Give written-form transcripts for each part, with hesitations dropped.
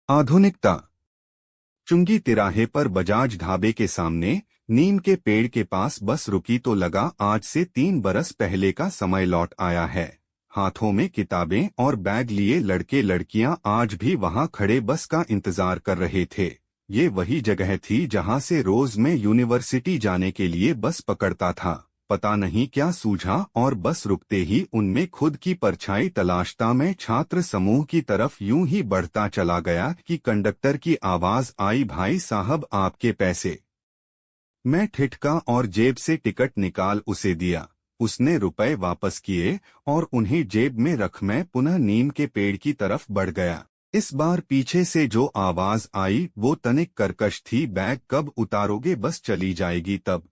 आधुनिकता। चुंगी तिराहे पर बजाज ढाबे के सामने नीम के पेड़ के पास बस रुकी तो लगा आज से 3 बरस पहले का समय लौट आया है। हाथों में किताबें और बैग लिए लड़के लड़कियां आज भी वहां खड़े बस का इंतजार कर रहे थे। ये वही जगह थी जहां से रोज मैं यूनिवर्सिटी जाने के लिए बस पकड़ता था। पता नहीं क्या सूझा और बस रुकते ही उनमें खुद की परछाई तलाशता मैं छात्र समूह की तरफ यूं ही बढ़ता चला गया कि कंडक्टर की आवाज आई, भाई साहब आपके पैसे। मैं ठिठका और जेब से टिकट निकाल उसे दिया। उसने रुपए वापस किए और उन्हें जेब में रख मैं पुनः नीम के पेड़ की तरफ बढ़ गया। इस बार पीछे से जो आवाज आई वो तनिक कर्कश थी, बैग कब उतारोगे, बस चली जाएगी तब।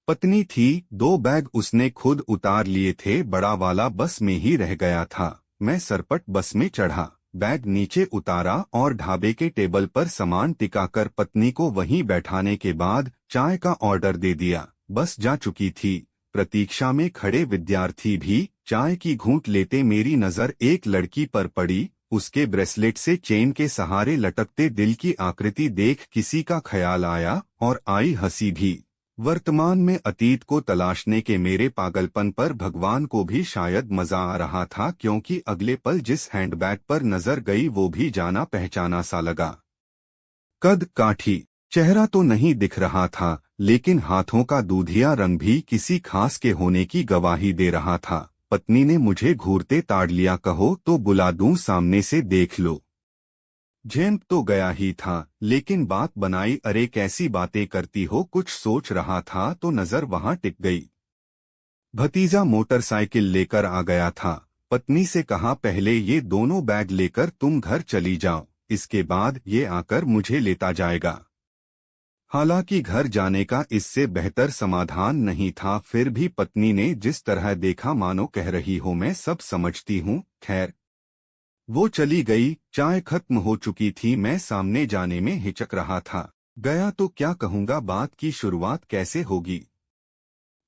पत्नी थी, 2 बैग उसने खुद उतार लिए थे, बड़ा वाला बस में ही रह गया था। मैं सरपट बस में चढ़ा, बैग नीचे उतारा और ढाबे के टेबल पर सामान टिकाकर पत्नी को वहीं बैठाने के बाद चाय का ऑर्डर दे दिया। बस जा चुकी थी। प्रतीक्षा में खड़े विद्यार्थी भी चाय की घूंट लेते मेरी नजर एक लड़की पर पड़ी। उसके ब्रेसलेट से चेन के सहारे लटकते दिल की आकृति देख किसी का ख्याल आया और आई हंसी भी। वर्तमान में अतीत को तलाशने के मेरे पागलपन पर भगवान को भी शायद मजा आ रहा था, क्योंकि अगले पल जिस हैंडबैग पर नजर गई वो भी जाना पहचाना सा लगा। कद काठी, चेहरा तो नहीं दिख रहा था, लेकिन हाथों का दूधिया रंग भी किसी खास के होने की गवाही दे रहा था। पत्नी ने मुझे घूरते ताड़ लिया, कहो तो बुला दूं, सामने से देख लो। झेंप तो गया ही था, लेकिन बात बनाई, अरे कैसी बातें करती हो, कुछ सोच रहा था तो नजर वहां टिक गई। भतीजा मोटरसाइकिल लेकर आ गया था। पत्नी से कहा, पहले ये दोनों बैग लेकर तुम घर चली जाओ, इसके बाद ये आकर मुझे लेता जाएगा। हालांकि घर जाने का इससे बेहतर समाधान नहीं था, फिर भी पत्नी ने जिस तरह देखा मानो कह रही हो मैं सब समझती हूँ। खैर वो चली गई। चाय खत्म हो चुकी थी, मैं सामने जाने में हिचक रहा था। गया तो क्या कहूँगा, बात की शुरुआत कैसे होगी।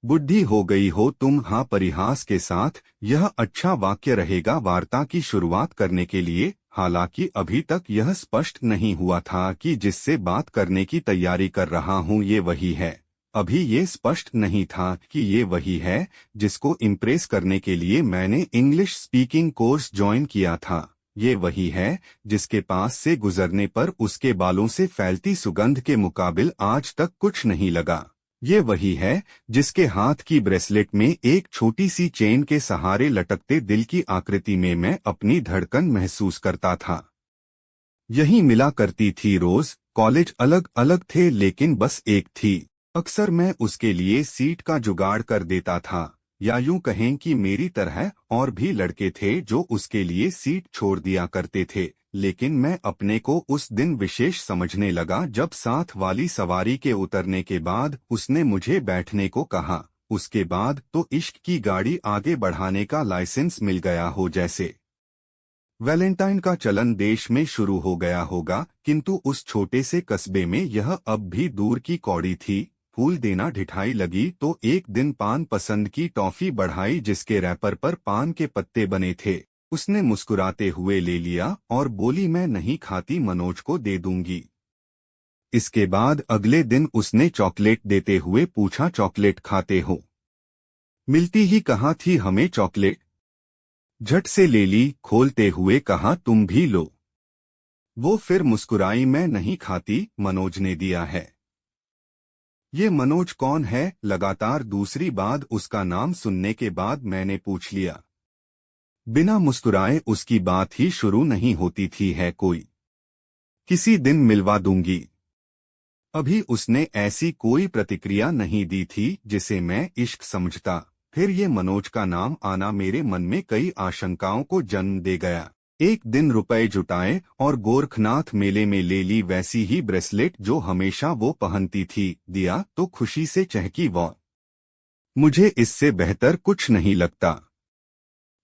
बुढ़ी हो गई हो तुम, हाँ परिहास के साथ। यह अच्छा वाक्य रहेगा वार्ता की शुरुआत करने के लिए। हालांकि अभी तक यह स्पष्ट नहीं हुआ था कि जिससे बात करने की तैयारी कर रहा हूँ ये वही है। अभी ये स्पष्ट नहीं था कि ये वही है जिसको इम्प्रेस करने के लिए मैंने इंग्लिश स्पीकिंग कोर्स ज्वाइन किया था। ये वही है जिसके पास से गुजरने पर उसके बालों से फैलती सुगंध के मुकाबिल आज तक कुछ नहीं लगा। ये वही है जिसके हाथ की ब्रेसलेट में एक छोटी सी चेन के सहारे लटकते दिल की आकृति में मैं अपनी धड़कन महसूस करता था। यही मिला करती थी रोज। कॉलेज अलग अलग थे लेकिन बस एक थी। अक्सर मैं उसके लिए सीट का जुगाड़ कर देता था, या यूं कहें कि मेरी तरह और भी लड़के थे जो उसके लिए सीट छोड़ दिया करते थे। लेकिन मैं अपने को उस दिन विशेष समझने लगा जब साथ वाली सवारी के उतरने के बाद उसने मुझे बैठने को कहा। उसके बाद तो इश्क की गाड़ी आगे बढ़ाने का लाइसेंस मिल गया हो जैसे। वैलेंटाइन का चलन देश में शुरू हो गया होगा, किंतु उस छोटे से कस्बे में यह अब भी दूर की कौड़ी थी। फूल देना ढिठाई लगी तो एक दिन पान पसंद की टॉफी बढ़ाई जिसके रैपर पर पान के पत्ते बने थे। उसने मुस्कुराते हुए ले लिया और बोली, मैं नहीं खाती, मनोज को दे दूंगी। इसके बाद अगले दिन उसने चॉकलेट देते हुए पूछा, चॉकलेट खाते हो? मिलती ही कहाँ थी हमें चॉकलेट। झट से ले ली, खोलते हुए कहा, तुम भी लो। वो फिर मुस्कुराई, मैं नहीं खाती, मनोज ने दिया है। ये मनोज कौन है? लगातार दूसरी बार उसका नाम सुनने के बाद मैंने पूछ लिया। बिना मुस्कुराए उसकी बात ही शुरू नहीं होती थी, है कोई? किसी दिन मिलवा दूंगी। अभी उसने ऐसी कोई प्रतिक्रिया नहीं दी थी जिसे मैं इश्क समझता। फिर ये मनोज का नाम आना मेरे मन में कई आशंकाओं को जन्म दे गया। एक दिन रुपए जुटाए और गोरखनाथ मेले में ले ली वैसी ही ब्रेसलेट जो हमेशा वो पहनती थी, दिया तो खुशी से चहकी वो। मुझे इससे बेहतर कुछ नहीं लगता।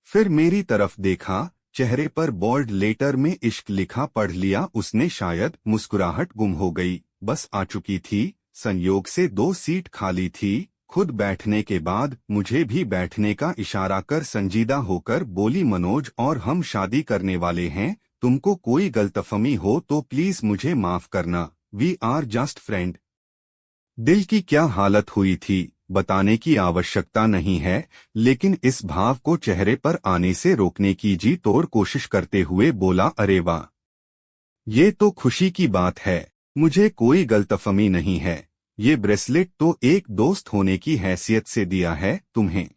फिर मेरी तरफ देखा, चेहरे पर बोल्ड लेटर में इश्क लिखा पढ़ लिया उसने। शायद मुस्कुराहट गुम हो गई। बस आ चुकी थी। संयोग से 2 सीट खाली थी। खुद बैठने के बाद मुझे भी बैठने का इशारा कर संजीदा होकर बोली, मनोज और हम शादी करने वाले हैं, तुमको कोई गलतफहमी हो तो प्लीज मुझे माफ करना। We are just friend. दिल की क्या हालत हुई थी बताने की आवश्यकता नहीं है, लेकिन इस भाव को चेहरे पर आने से रोकने की जी तोड़ कोशिश करते हुए बोला, अरे वाह, ये तो खुशी की बात है। मुझे कोई गलतफहमी नहीं है। ये ब्रेसलेट तो एक दोस्त होने की हैसियत से दिया है तुम्हें।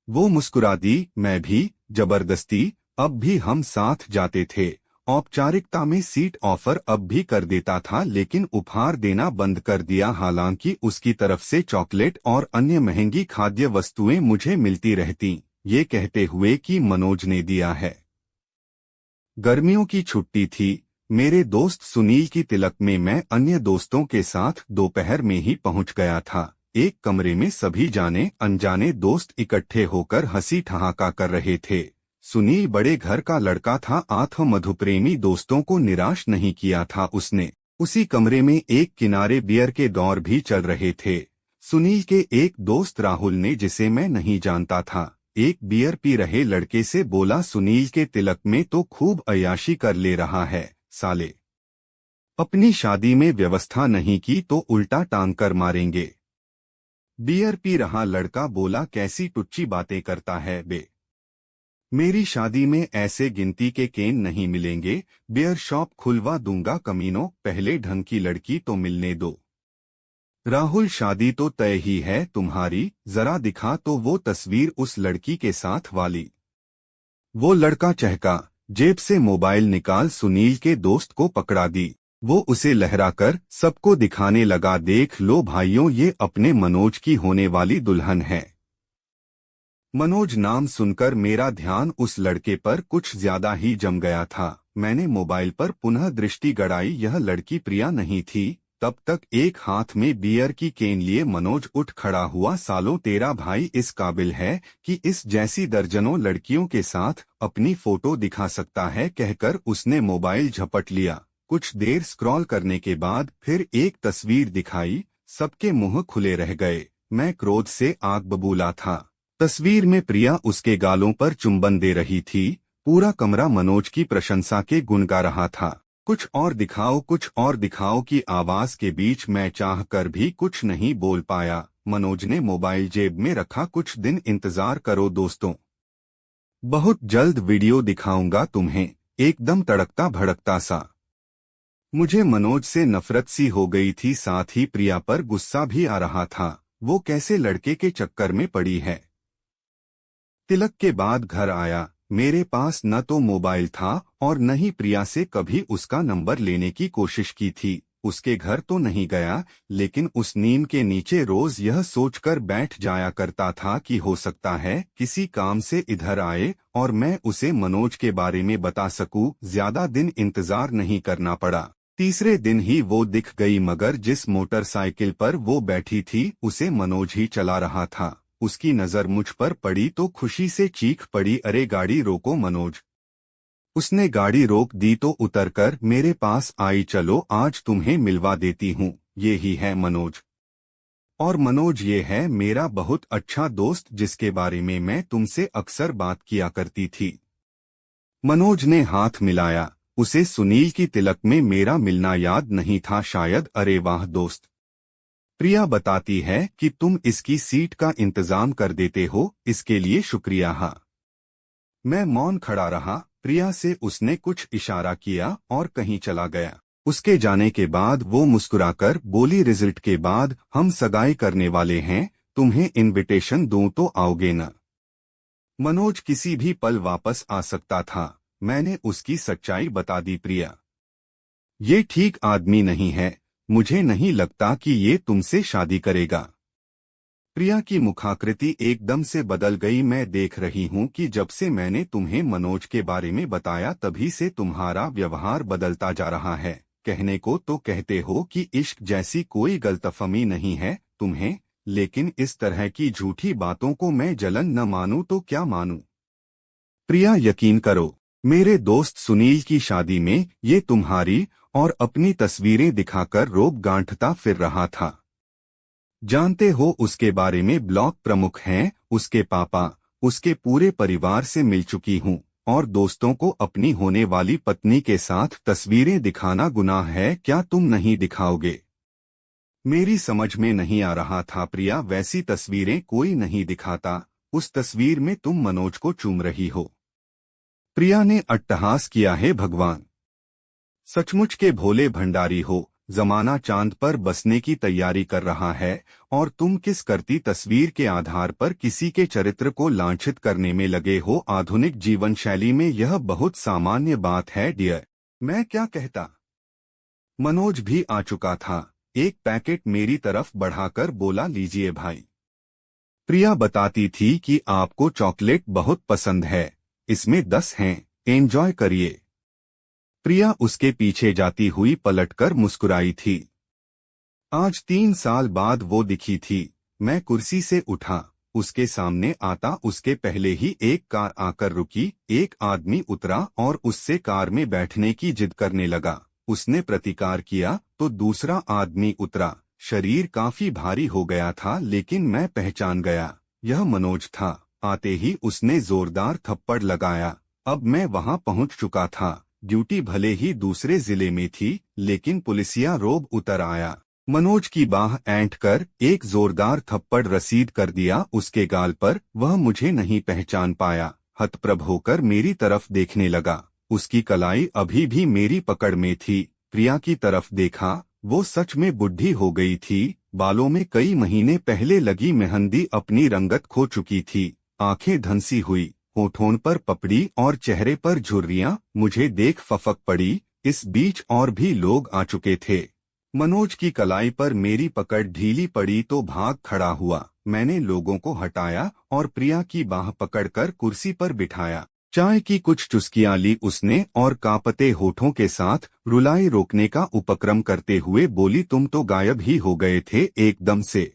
वो मुस्कुरा दी। मैं भी जबरदस्ती। अब भी हम साथ जाते थे। औपचारिकता में सीट ऑफर अब भी कर देता था, लेकिन उपहार देना बंद कर दिया। हालांकि उसकी तरफ से चॉकलेट और अन्य महंगी खाद्य वस्तुएं मुझे मिलती रहती, ये कहते हुए कि मनोज ने दिया है। गर्मियों की छुट्टी थी। मेरे दोस्त सुनील की तिलक में मैं अन्य दोस्तों के साथ दोपहर में ही पहुंच गया था। एक कमरे में सभी जाने अनजाने दोस्त इकट्ठे होकर हंसी ठहाका कर रहे थे। सुनील बड़े घर का लड़का था, मधुप्रेमी दोस्तों को निराश नहीं किया था उसने। उसी कमरे में एक किनारे बियर के दौर भी चल रहे थे। सुनील के एक दोस्त राहुल ने, जिसे मैं नहीं जानता था, एक बियर पी रहे लड़के से बोला, सुनील के तिलक में तो खूब अय्याशी कर ले रहा है साले। अपनी शादी में व्यवस्था नहीं की तो उल्टा टांग कर मारेंगे। बियर पी रहा लड़का बोला, कैसी टुच्ची बातें करता है बे। मेरी शादी में ऐसे गिनती के केन नहीं मिलेंगे। बियर शॉप खुलवा दूंगा कमीनों, पहले ढंग की लड़की तो मिलने दो। राहुल, शादी तो तय ही है तुम्हारी, जरा दिखा तो वो तस्वीर उस लड़की के साथ वाली। वो लड़का चहका, जेब से मोबाइल निकाल सुनील के दोस्त को पकड़ा दी। वो उसे लहराकर सबको दिखाने लगा, देख लो भाइयों, ये अपने मनोज की होने वाली दुल्हन है। मनोज नाम सुनकर मेरा ध्यान उस लड़के पर कुछ ज्यादा ही जम गया था। मैंने मोबाइल पर पुनः दृष्टि गड़ाई। यह लड़की प्रिया नहीं थी। तब तक एक हाथ में बियर की केन लिए मनोज उठ खड़ा हुआ। सालों, तेरा भाई इस काबिल है कि इस जैसी दर्जनों लड़कियों के साथ अपनी फोटो दिखा सकता है, कहकर उसने मोबाइल झपट लिया। कुछ देर स्क्रॉल करने के बाद फिर एक तस्वीर दिखाई। सबके मुंह खुले रह गए। मैं क्रोध से आग बबूला था। तस्वीर में प्रिया उसके गालों पर चुंबन दे रही थी। पूरा कमरा मनोज की प्रशंसा के गुण गा रहा था। कुछ और दिखाओ, कुछ और दिखाओ की आवाज के बीच मैं चाह कर भी कुछ नहीं बोल पाया। मनोज ने मोबाइल जेब में रखा, कुछ दिन इंतजार करो दोस्तों, बहुत जल्द वीडियो दिखाऊंगा तुम्हें। एकदम तड़कता भड़कता सा। मुझे मनोज से नफरत सी हो गई थी, साथ ही प्रिया पर गुस्सा भी आ रहा था। वो कैसे लड़के के चक्कर में पड़ी है। तिलक के बाद घर आया। मेरे पास न तो मोबाइल था और न ही प्रिया से कभी उसका नंबर लेने की कोशिश की थी। उसके घर तो नहीं गया, लेकिन उस नीम के नीचे रोज यह सोचकर बैठ जाया करता था कि हो सकता है किसी काम से इधर आए और मैं उसे मनोज के बारे में बता सकूं। ज्यादा दिन इंतजार नहीं करना पड़ा। तीसरे दिन ही वो दिख गई, मगर जिस मोटरसाइकिल पर वो बैठी थी उसे मनोज ही चला रहा था। उसकी नजर मुझ पर पड़ी तो खुशी से चीख पड़ी, अरे गाड़ी रोको मनोज। उसने गाड़ी रोक दी तो उतरकर मेरे पास आई, चलो आज तुम्हें मिलवा देती हूँ, ये ही है मनोज। और मनोज ये है मेरा बहुत अच्छा दोस्त, जिसके बारे में मैं तुमसे अक्सर बात किया करती थी। मनोज ने हाथ मिलाया। उसे सुनील की तिलक में मेरा मिलना याद नहीं था शायद। अरे वाह दोस्त, प्रिया बताती है कि तुम इसकी सीट का इंतजाम कर देते हो, इसके लिए शुक्रिया। हाँ। मैं मौन खड़ा रहा। प्रिया से उसने कुछ इशारा किया और कहीं चला गया। उसके जाने के बाद वो मुस्कुराकर बोली, रिजल्ट के बाद हम सगाई करने वाले हैं, तुम्हें इनविटेशन दूं तो आओगे न। मनोज किसी भी पल वापस आ सकता था। मैंने उसकी सच्चाई बता दी, प्रिया ये ठीक आदमी नहीं है। मुझे नहीं लगता कि ये तुमसे शादी करेगा। प्रिया की मुखाकृति एकदम से बदल गई। मैं देख रही हूँ कि जब से मैंने तुम्हें मनोज के बारे में बताया तभी से तुम्हारा व्यवहार बदलता जा रहा है। कहने को तो कहते हो कि इश्क जैसी कोई गलतफहमी नहीं है तुम्हें, लेकिन इस तरह की झूठी बातों को मैं जलन न मानूं तो क्या मानूं। प्रिया, यकीन करो, मेरे दोस्त सुनील की शादी में ये तुम्हारी और अपनी तस्वीरें दिखाकर रोब गांठता फिर रहा था। जानते हो उसके बारे में ब्लॉक प्रमुख हैं, उसके पापा, उसके पूरे परिवार से मिल चुकी हूँ। और दोस्तों को अपनी होने वाली पत्नी के साथ तस्वीरें दिखाना गुनाह है, क्या तुम नहीं दिखाओगे? मेरी समझ में नहीं आ रहा था प्रिया, वैसी तस्वीरें कोई नहीं दिखाता। उस तस्वीर में तुम मनोज को चूम रही हो। प्रिया ने अट्टहास किया। है भगवान, सचमुच के भोले भंडारी हो। जमाना चांद पर बसने की तैयारी कर रहा है और तुम किस करती तस्वीर के आधार पर किसी के चरित्र को लांछित करने में लगे हो। आधुनिक जीवन शैली में यह बहुत सामान्य बात है डियर। मैं क्या कहता। मनोज भी आ चुका था। एक पैकेट मेरी तरफ बढ़ाकर बोला, लीजिए भाई। प्रिया बताती थी कि आपको चॉकलेट बहुत पसंद है, इसमें 10 हैं, एंजॉय करिए। प्रिया उसके पीछे जाती हुई पलटकर मुस्कुराई थी। आज 3 साल बाद वो दिखी थी। मैं कुर्सी से उठा, उसके सामने आता उसके पहले ही एक कार आकर रुकी। एक आदमी उतरा और उससे कार में बैठने की जिद करने लगा। उसने प्रतिकार किया तो दूसरा आदमी उतरा। शरीर काफी भारी हो गया था, लेकिन मैं पहचान गया, यह मनोज था। आते ही उसने जोरदार थप्पड़ लगाया। अब मैं वहां पहुंच चुका था। ड्यूटी भले ही दूसरे जिले में थी, लेकिन पुलिसिया रोब उतर आया। मनोज की बाह ऐंठकर एक जोरदार थप्पड़ रसीद कर दिया उसके गाल पर। वह मुझे नहीं पहचान पाया। हतप्रभ होकर मेरी तरफ देखने लगा। उसकी कलाई अभी भी मेरी पकड़ में थी। प्रिया की तरफ देखा। वो सच में बुढ़ी हो गई थी। बालों में कई महीने पहले लगी मेहंदी अपनी रंगत खो चुकी थी। आंखें धंसी हुई, होठों पर पपड़ी और चेहरे पर झुर्रियां। मुझे देख फफक पड़ी। इस बीच और भी लोग आ चुके थे। मनोज की कलाई पर मेरी पकड़ ढीली पड़ी तो भाग खड़ा हुआ। मैंने लोगों को हटाया और प्रिया की बाह पकड़कर कुर्सी पर बिठाया। चाय की कुछ चुस्कियां ली उसने और कांपते होठों के साथ रुलाई रोकने का उपक्रम करते हुए बोली, तुम तो गायब ही हो गए थे एकदम से।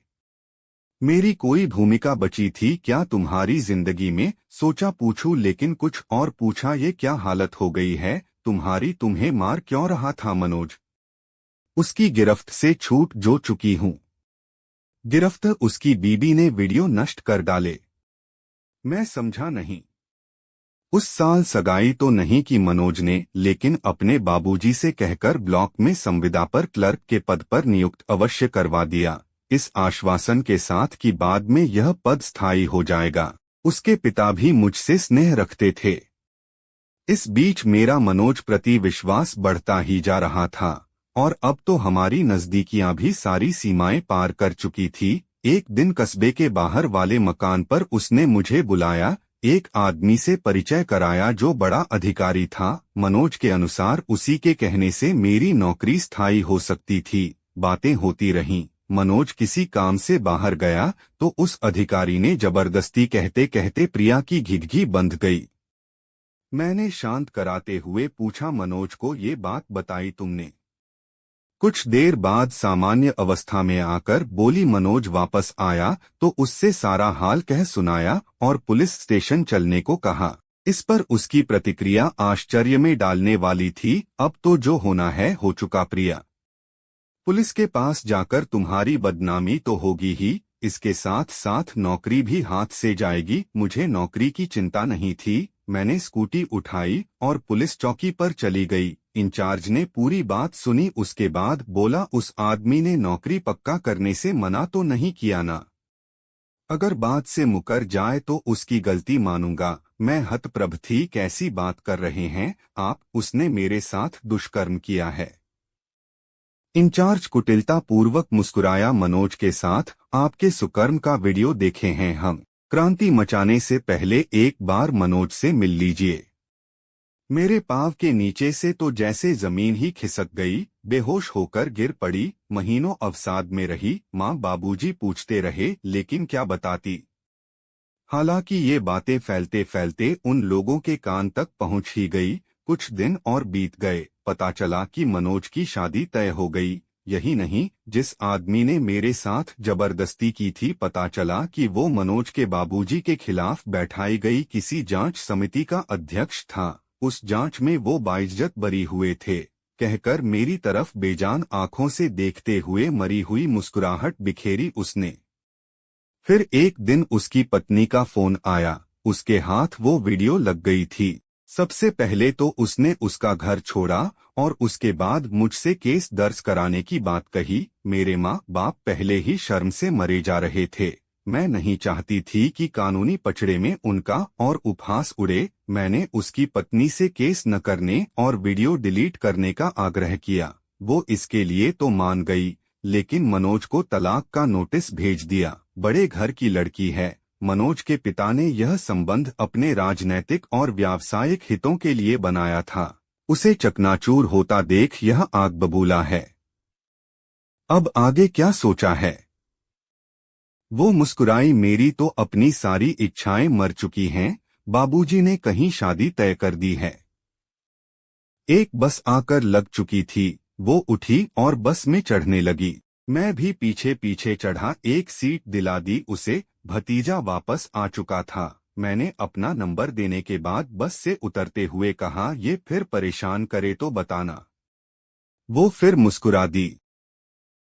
मेरी कोई भूमिका बची थी क्या तुम्हारी जिंदगी में? सोचा पूछूं, लेकिन कुछ और पूछा, ये क्या हालत हो गई है तुम्हारी? तुम्हें मार क्यों रहा था मनोज? उसकी गिरफ्त से छूट जो चुकी हूं। गिरफ्त उसकी बीबी ने वीडियो नष्ट कर डाले। मैं समझा नहीं। उस साल सगाई तो नहीं की मनोज ने, लेकिन अपने बाबूजी से कहकर ब्लॉक में संविदा पर क्लर्क के पद पर नियुक्त अवश्य करवा दिया, इस आश्वासन के साथ कि बाद में यह पद स्थायी हो जाएगा। उसके पिता भी मुझसे स्नेह रखते थे। इस बीच मेरा मनोज प्रति विश्वास बढ़ता ही जा रहा था और अब तो हमारी नजदीकियां भी सारी सीमाएं पार कर चुकी थी। एक दिन कस्बे के बाहर वाले मकान पर उसने मुझे बुलाया, एक आदमी से परिचय कराया जो बड़ा अधिकारी था। मनोज के अनुसार उसी के कहने से मेरी नौकरी स्थायी हो सकती थी। बातें होती रहीं। मनोज किसी काम से बाहर गया तो उस अधिकारी ने जबरदस्ती कहते कहते प्रिया की घिघी बंध गई। मैंने शांत कराते हुए पूछा, मनोज को ये बात बताई तुमने? कुछ देर बाद सामान्य अवस्था में आकर बोली। मनोज वापस आया तो उससे सारा हाल कह सुनाया और पुलिस स्टेशन चलने को कहा। इस पर उसकी प्रतिक्रिया आश्चर्य में डालने वाली थी। अब तो जो होना है हो चुका प्रिया। पुलिस के पास जाकर तुम्हारी बदनामी तो होगी ही, इसके साथ साथ नौकरी भी हाथ से जाएगी। मुझे नौकरी की चिंता नहीं थी। मैंने स्कूटी उठाई और पुलिस चौकी पर चली गई। इंचार्ज ने पूरी बात सुनी। उसके बाद बोला, उस आदमी ने नौकरी पक्का करने से मना तो नहीं किया ना? अगर बात से मुकर जाए तो उसकी गलती मानूंगा। मैं हतप्रभ थी, कैसी बात कर रहे हैं आप? उसने मेरे साथ दुष्कर्म किया है। इंचार्ज कुटिलता पूर्वक मुस्कुराया। मनोज के साथ आपके सुकर्म का वीडियो देखे हैं हम। क्रांति मचाने से पहले एक बार मनोज से मिल लीजिए। मेरे पांव के नीचे से तो जैसे जमीन ही खिसक गई। बेहोश होकर गिर पड़ी। महीनों अवसाद में रही। माँ बाबूजी पूछते रहे, लेकिन क्या बताती। हालांकि ये बातें फैलते फैलते उन लोगों के कान तक पहुंच ही गई। कुछ दिन और बीत गए। पता चला कि मनोज की शादी तय हो गई। यही नहीं, जिस आदमी ने मेरे साथ जबरदस्ती की थी, पता चला कि वो मनोज के बाबूजी के खिलाफ बैठाई गई किसी जांच समिति का अध्यक्ष था। उस जांच में वो बाइज्जत बरी हुए थे, कहकर मेरी तरफ बेजान आंखों से देखते हुए मरी हुई मुस्कुराहट बिखेरी उसने। फिर एक दिन उसकी पत्नी का फोन आया। उसके हाथ वो वीडियो लग गई थी। सबसे पहले तो उसने उसका घर छोड़ा और उसके बाद मुझसे केस दर्ज कराने की बात कही। मेरे माँ बाप पहले ही शर्म से मरे जा रहे थे। मैं नहीं चाहती थी कि कानूनी पचड़े में उनका और उपहास उड़े। मैंने उसकी पत्नी से केस न करने और वीडियो डिलीट करने का आग्रह किया। वो इसके लिए तो मान गई, लेकिन मनोज को तलाक का नोटिस भेज दिया। बड़े घर की लड़की है। मनोज के पिता ने यह संबंध अपने राजनैतिक और व्यावसायिक हितों के लिए बनाया था। उसे चकनाचूर होता देख यह आग बबूला है। अब आगे क्या सोचा है? वो मुस्कुराई। मेरी तो अपनी सारी इच्छाएं मर चुकी हैं। बाबूजी ने कहीं शादी तय कर दी है। एक बस आकर लग चुकी थी। वो उठी और बस में चढ़ने लगी। मैं भी पीछे पीछे चढ़ा। एक सीट दिला दी उसे। भतीजा वापस आ चुका था। मैंने अपना नंबर देने के बाद बस से उतरते हुए कहा, ये फिर परेशान करे तो बताना। वो फिर मुस्कुरा दी।